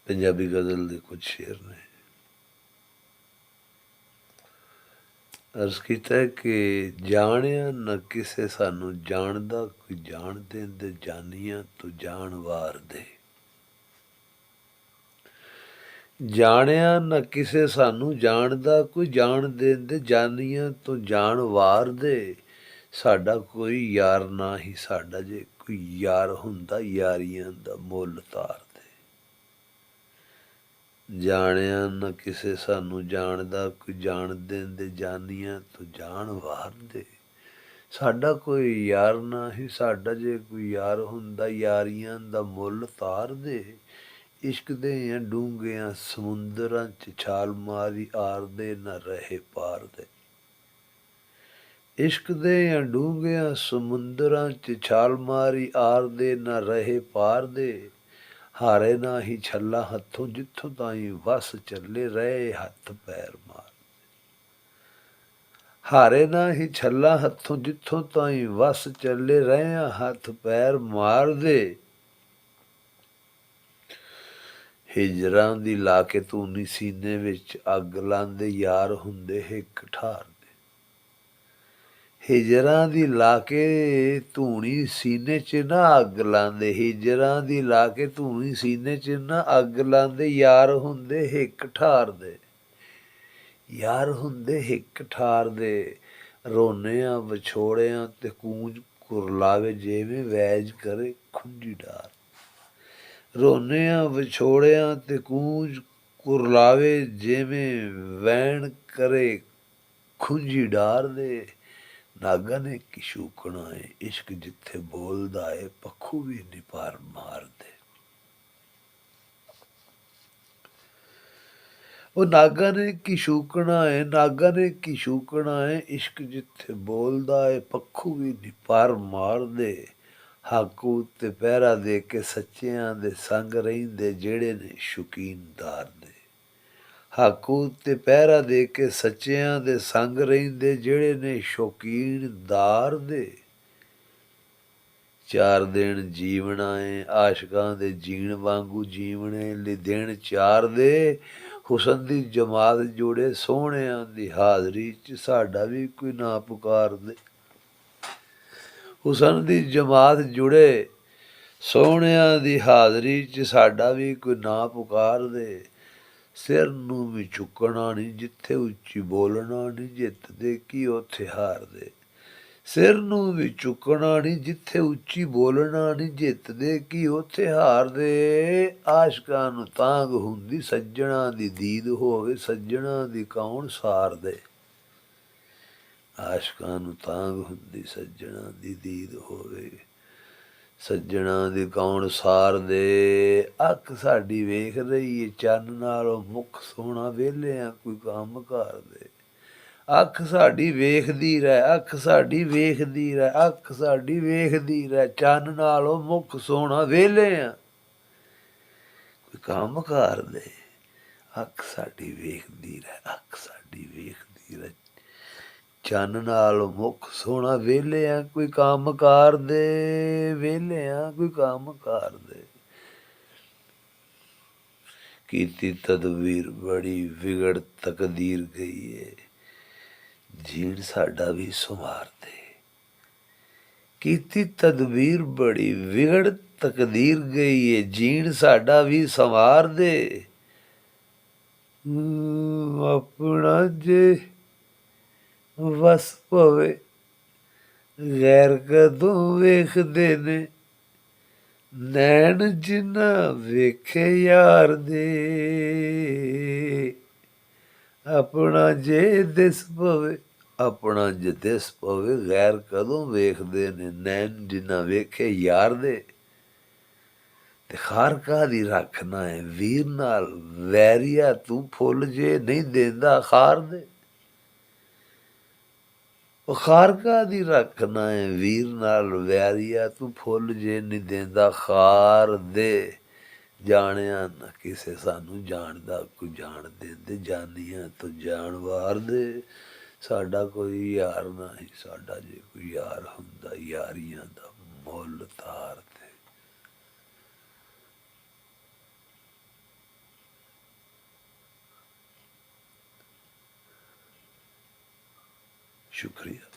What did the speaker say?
पंजाबी गज़ल के कुछ शेर ने। अर्ज़ कीता कि जानिया न किसे सानू जानदा, कोई जान देंदे जानिया तो जान वार दे। जानिया न किसे सानू जानदा, कोई जान देंदे जानिया तो जान वार दे। साडा कोई यार ना ही साडा, जे कोई यार हुंदा यारियां दा मुੱਲ तार दे। जानिया न किसे सानू जानदा, कोई जान देंदे जानिया तो जान वार दे। साडा कोई यार ना ही साडा, जे कोई यार हुंदा यारियां दा मुੱਲ तार दे। इश्क दियां डूंघियां समुंदरां च छाल मारी आरदे न रहे पार दे। इश्क दियां डूंघियां समुंदरां च छाल मारी आरदे न रहे पार दे। हारे ना ही छल्ला हत्थों जित्थों ताईं वस चले रहे हत्थ पैर मार। हारे ना ही छल्ला हत्थों जित्थों ताईं वस चले रहे हत्थ पैर मार दे। हिजरां दी ला के धूनी सीने विच अग लांदे यार हुंदे हिक ठार दे। हिजरां दी ला के धूनी सीने च ना अग लांदे, हिजरां दी ला के धूनी सीने च ना अग लांदे यार हुंदे हिक ठार दे। यार हुंदे हिक ठार दे। रोने विछोड़ियां ते कूंज कुरलावे जिवें वैज करे खुंजी डार। रोने विछोड़ियां ते कूंज कुरलावे जिवें वैण करे खुंजी डार दे। नागा ने की शूकना है इश्क जिथे बोलदा है, पक्खू भी नी पार मार दे। वो नागा ने की शूकना है, नागा ने की शूकना है, इश्क जिथे बोलदा है, पक्खू भी नी पार मार दे। हक उत्ते पहरा दे के सच्चियां दे संग रहिंदे जेड़े ने शौकीनदार दे। हक उत्ते पहरा दे के सच्चियां दे संग रहिंदे जेड़े ने शौकीनदार दे। चार दिन जीवना है आशकां दे जीण वांगू जीवने ले दिन चार दे। हुसन दी जमात जोड़े सोहणियां दी हाज़री च साडा भी कोई ना पुकार दे। हुसन दी जमात जुड़े सोहणियां दी हाज़री च साडा भी कोई ना पुकार दे। सिर नूं भी चुकना नहीं जिथे उच्ची बोलना नहीं, जितदे की उत्थे हार दे। सिर नूं भी चुकना नहीं जिथे उच्ची बोलना नहीं, जितदे की उत्थे हार दे। आशकां नूं तांग हुंदी सज्जणा दी दीद होवे, सज्जणा दी कौन सार दे। आशकां नूं तांग हुंदी सज्जणा दी दीद होवे, सज्जणा दी कौन सार दे। अख साडी वेख रही है चन्न नालों मुख सोहणा, वेलिआं कोई काम कार दे। अख साडी वेखदी रह, अख साडी वेखदी रह, अख साडी वेखदी रह, चन्न नालों मुख सोहणा, वेलिआं कोई काम कार दे। अख साडी वेखदी रह, अख साडी वेखदी रह, चन्न नालों मुख सोहणा, वेलिआं कोई काम कार दे, वेलिआं कोई काम कार दे। कीती तदबीर बड़ी विगड़ तकदीर गई है, जीण साडा भी संवार दे। कीती तदबीर बड़ी विगड़ तकदीर गई है, जीण साडा भी संवार दे। अपना जे वस पवे गैर कदों वेखदे ने, नैन जिन्ना वेखे यार दे। अपना जे दिस पवे, अपना जे दिस पवे गैर कदों वेखदे ने, नैन जिन्ना वेखे यार दे। ते खार काहदी रखना है वीर नाल वैरिया, तू फुल जे नहीं देंदा खार दे। खार काहदी रखना है वीर नाल वैरिया, तू फुल जे नहीं देंदा खार दे। जानिया न किसे सानू जानदा, कोई जान देंदे जानिया तो जान वार दे। साडा कोई यार नहीं साडा, जे कोई यार हुंदा यारियां दा मुੱਲ तार दे। शुक्रिया।